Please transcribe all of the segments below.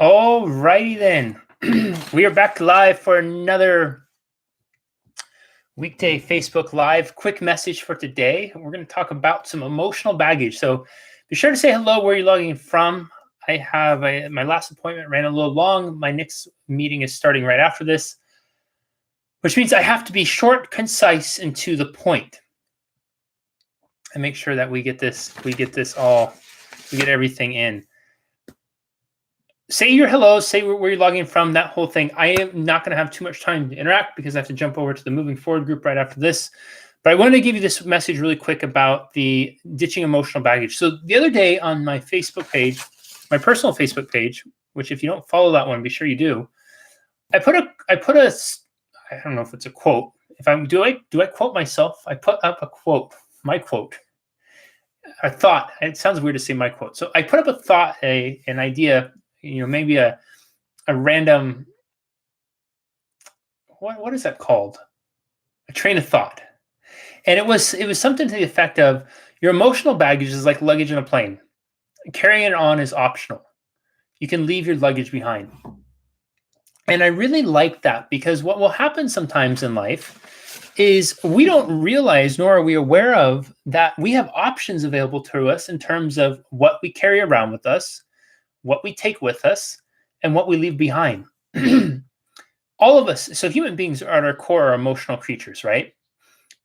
All righty then. We are back live for another weekday Facebook Live. Quick message for today. We're going to talk about some emotional baggage. So be sure to say hello where you're logging from. I have my last appointment ran a little long. My next meeting is starting right after this, which means I have to be short, concise, and to the point. And make sure that we get everything in. Say your hellos, say where you're logging from, that whole thing. I am not going to have too much time to interact because I have to jump over to the Moving Forward group right after this. But I wanted to give you this message really quick about the ditching emotional baggage. So the other day on my Facebook page, my personal Facebook page, which if you don't follow that one, be sure you do. I put a I don't know if it's a quote. Do I quote myself? I put up a quote, my quote. A thought. It sounds weird to say my quote. So I put up a thought, an idea, maybe a random, what is that called? A train of thought. And it was something to the effect of, your emotional baggage is like luggage in a plane. Carrying it on is optional. You can leave your luggage behind. And I really like that, because what will happen sometimes in life is we don't realize, nor are we aware of, that we have options available to us in terms of what we carry around with us, what we take with us, and what we leave behind. All of us, so human beings are at our core are emotional creatures, right?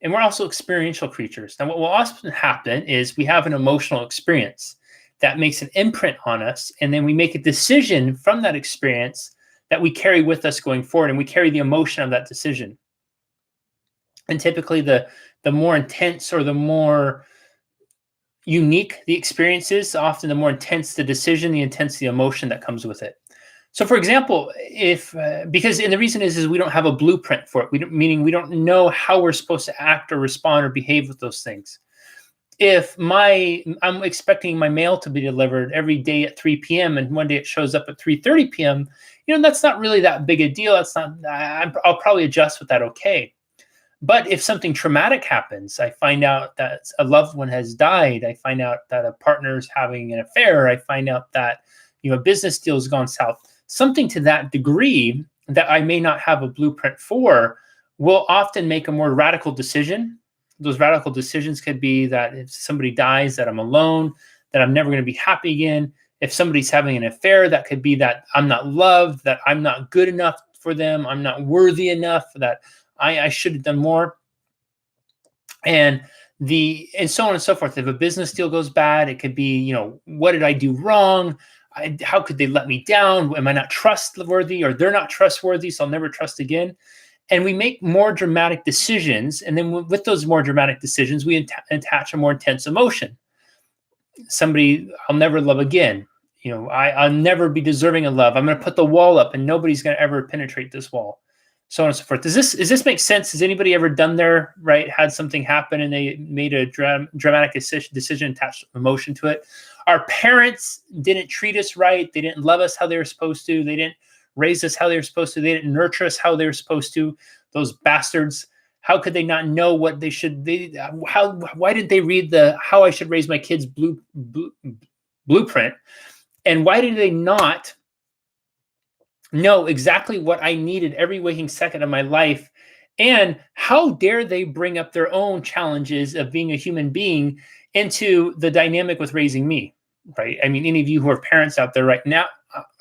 And we're also experiential creatures. Now, what will often happen is we have an emotional experience that makes an imprint on us, and then we make a decision from that experience that we carry with us going forward, and we carry the emotion of that decision. And typically the more intense or the more unique the experience is, often the more intense the decision, the intense the emotion that comes with it. So for example, and the reason is we don't have a blueprint for it, meaning we don't know how we're supposed to act or respond or behave with those things. If I'm expecting my mail to be delivered every day at 3 p.m. and one day it shows up at 3:30 p.m., that's not really that big a deal. I'll probably adjust with that. Okay. But if something traumatic happens, I find out that a loved one has died, I find out that a partner's having an affair, I find out that a business deal has gone south, something to that degree that I may not have a blueprint for, will often make a more radical decision. Those radical decisions could be that if somebody dies, that I'm alone, that I'm never going to be happy again. If somebody's having an affair, that could be that I'm not loved, that I'm not good enough for them, I'm not worthy enough, that I should have done more. And so on and so forth. If a business deal goes bad, it could be, what did I do wrong? How could they let me down? Am I not trustworthy, or they're not trustworthy, so I'll never trust again? And we make more dramatic decisions. And then with those more dramatic decisions, we attach a more intense emotion. Somebody, I'll never love again. I'll never be deserving of love. I'm going to put the wall up and nobody's going to ever penetrate this wall. So on and so forth. Does this make sense? Has anybody ever done there, right? Had something happen and they made a dramatic decision, attached emotion to it. Our parents didn't treat us right. They didn't love us how they were supposed to. They didn't raise us how they were supposed to. They didn't nurture us how they were supposed to. Those bastards. How could they not know what they should? Why didn't they read the how I should raise my kids blueprint? And why did they not know exactly what I needed every waking second of my life? And how dare they bring up their own challenges of being a human being into the dynamic with raising me, right? I mean, any of you who are parents out there right now,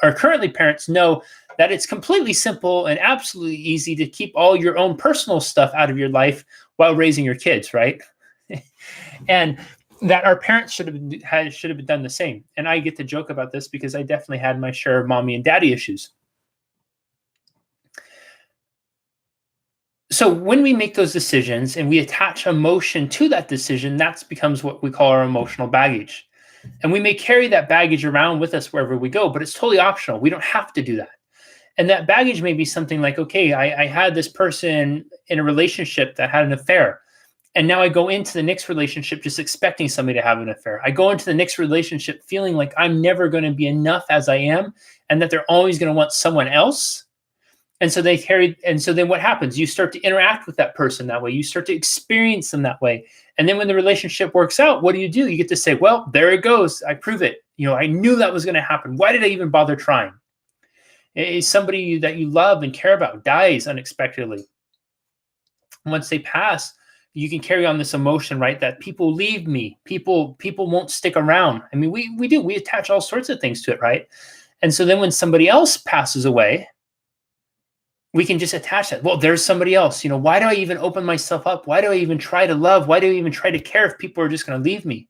are currently parents, know that it's completely simple and absolutely easy to keep all your own personal stuff out of your life while raising your kids, right? And that our parents should have done the same. And I get to joke about this because I definitely had my share of mommy and daddy issues. So when we make those decisions and we attach emotion to that decision, that becomes what we call our emotional baggage. And we may carry that baggage around with us wherever we go, but it's totally optional. We don't have to do that. And that baggage may be something like, okay, I had this person in a relationship that had an affair. And now I go into the next relationship just expecting somebody to have an affair. I go into the next relationship feeling like I'm never going to be enough as I am, and that they're always going to want someone else. And so then what happens? You start to interact with that person that way. You start to experience them that way. And then when the relationship works out, what do? You get to say, well, there it goes. I prove it. I knew that was going to happen. Why did I even bother trying? Somebody that you love and care about dies unexpectedly. Once they pass, you can carry on this emotion, right? That people leave me, people won't stick around. I mean, we attach all sorts of things to it, right? And so then when somebody else passes away, we can just attach that. Well, there's somebody else. Why do I even open myself up? Why do I even try to love? Why do I even try to care if people are just going to leave me?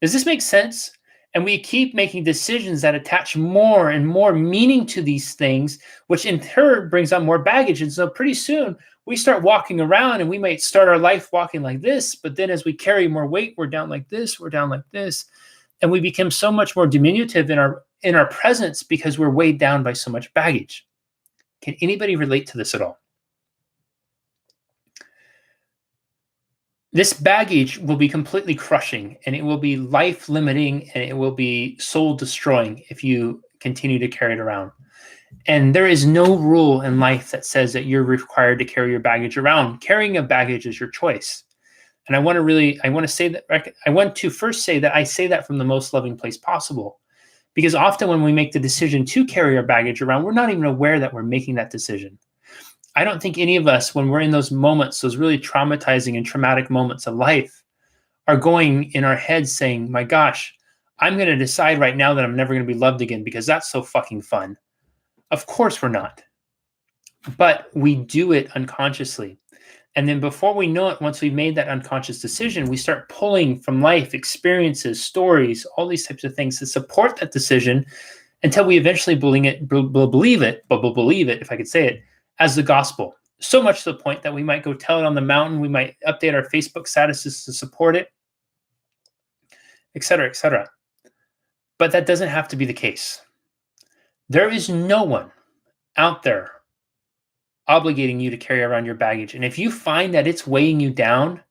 Does this make sense? And we keep making decisions that attach more and more meaning to these things, which in turn brings on more baggage. And so pretty soon we start walking around and we might start our life walking like this. But then as we carry more weight, we're down like this, we're down like this. And we become so much more diminutive in our presence because we're weighed down by so much baggage. Can anybody relate to this at all? This baggage will be completely crushing, and it will be life limiting, and it will be soul destroying if you continue to carry it around. And there is no rule in life that says that you're required to carry your baggage around. Carrying a baggage is your choice. And I want to first say that I say that from the most loving place possible. Because often when we make the decision to carry our baggage around, we're not even aware that we're making that decision. I don't think any of us, when we're in those moments, those really traumatizing and traumatic moments of life, are going in our heads saying, my gosh, I'm going to decide right now that I'm never going to be loved again because that's so fucking fun. Of course we're not. But we do it unconsciously. And then before we know it, once we've made that unconscious decision, we start pulling from life, experiences, stories, all these types of things to support that decision until we eventually believe it, if I could say it, as the gospel. So much to the point that we might go tell it on the mountain. We might update our Facebook statuses to support it, et cetera, et cetera. But that doesn't have to be the case. There is no one out there obligating you to carry around your baggage. And if you find that it's weighing you down,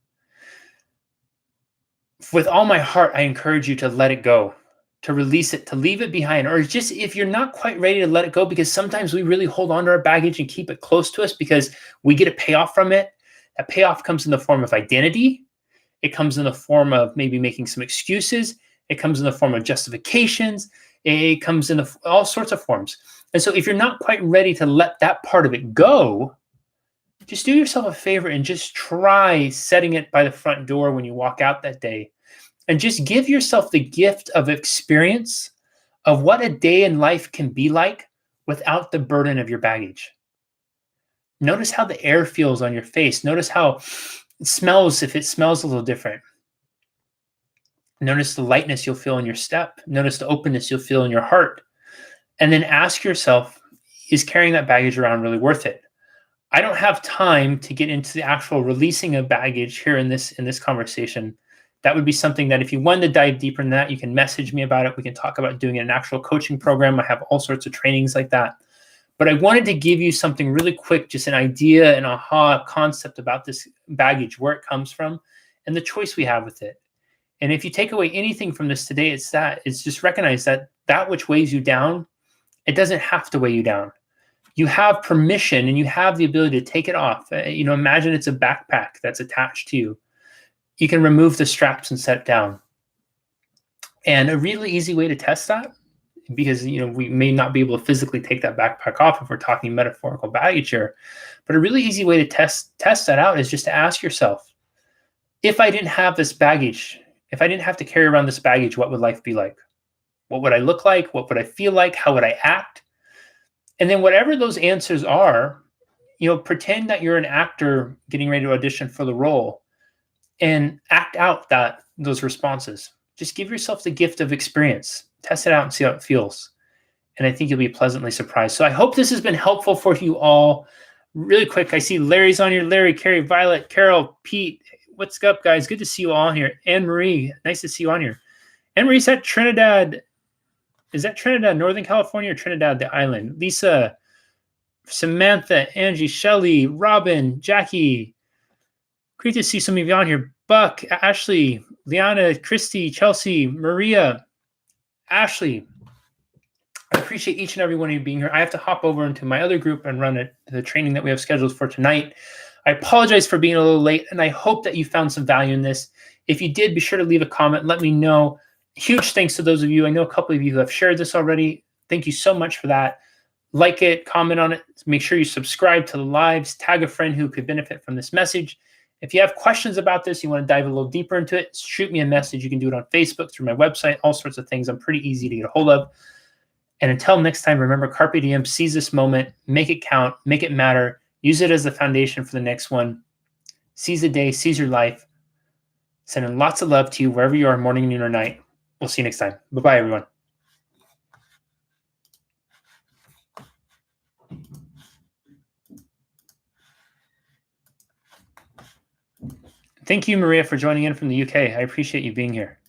with all my heart, I encourage you to let it go, to release it, to leave it behind. Or just if you're not quite ready to let it go, because sometimes we really hold on to our baggage and keep it close to us because we get a payoff from it. That payoff comes in the form of identity. It comes in the form of maybe making some excuses. It comes in the form of justifications. It comes in all sorts of forms. And so if you're not quite ready to let that part of it go, just do yourself a favor and just try setting it by the front door when you walk out that day. And just give yourself the gift of experience of what a day in life can be like without the burden of your baggage. Notice how the air feels on your face. Notice how it smells, if it smells a little different. Notice the lightness you'll feel in your step. Notice the openness you'll feel in your heart. And then ask yourself, is carrying that baggage around really worth it? I don't have time to get into the actual releasing of baggage here in this conversation. That would be something that if you wanted to dive deeper in that, you can message me about it. We can talk about doing an actual coaching program. I have all sorts of trainings like that. But I wanted to give you something really quick, just an idea, an aha concept about this baggage, where it comes from, and the choice we have with it. And if you take away anything from this today, it's just recognize that which weighs you down, it doesn't have to weigh you down. You have permission and you have the ability to take it off. Imagine it's a backpack that's attached to you. You can remove the straps and set it down. And a really easy way to test that, because we may not be able to physically take that backpack off if we're talking metaphorical baggage here, but a really easy way to test that out is just to ask yourself, if I didn't have this baggage, if I didn't have to carry around this baggage, what would life be like? What would I look like? What would I feel like? How would I act? And then whatever those answers are, pretend that you're an actor getting ready to audition for the role and act out those responses. Just give yourself the gift of experience. Test it out and see how it feels. And I think you'll be pleasantly surprised. So I hope this has been helpful for you all. Really quick, I see Larry's on here. Larry, Carrie, Violet, Carol, Pete. What's up, guys? Good to see you all on here. Anne-Marie, nice to see you on here. Anne-Marie's at Trinidad. Is that Trinidad, Northern California, or Trinidad, the island? Lisa, Samantha, Angie, Shelly, Robin, Jackie. Great to see some of you on here. Buck, Ashley, Liana, Christy, Chelsea, Maria, Ashley. I appreciate each and every one of you being here. I have to hop over into my other group and run the training that we have scheduled for tonight. I apologize for being a little late, and I hope that you found some value in this. If you did, be sure to leave a comment. Let me know. Huge thanks to those of you. I know a couple of you who have shared this already. Thank you so much for that. like it, comment on it. Make sure you subscribe to the lives, tag a friend who could benefit from this message. If you have questions about this, you want to dive a little deeper into it, shoot me a message. You can do it on Facebook, through my website, all sorts of things. I'm pretty easy to get a hold of. And until next time, remember, carpe diem, seize this moment, make it count, make it matter, use it as the foundation for the next one. Seize the day, seize your life. Sending lots of love to you wherever you are, morning, noon, or night. We'll see you next time. Bye-bye, everyone. Thank you, Maria, for joining in from the UK. I appreciate you being here.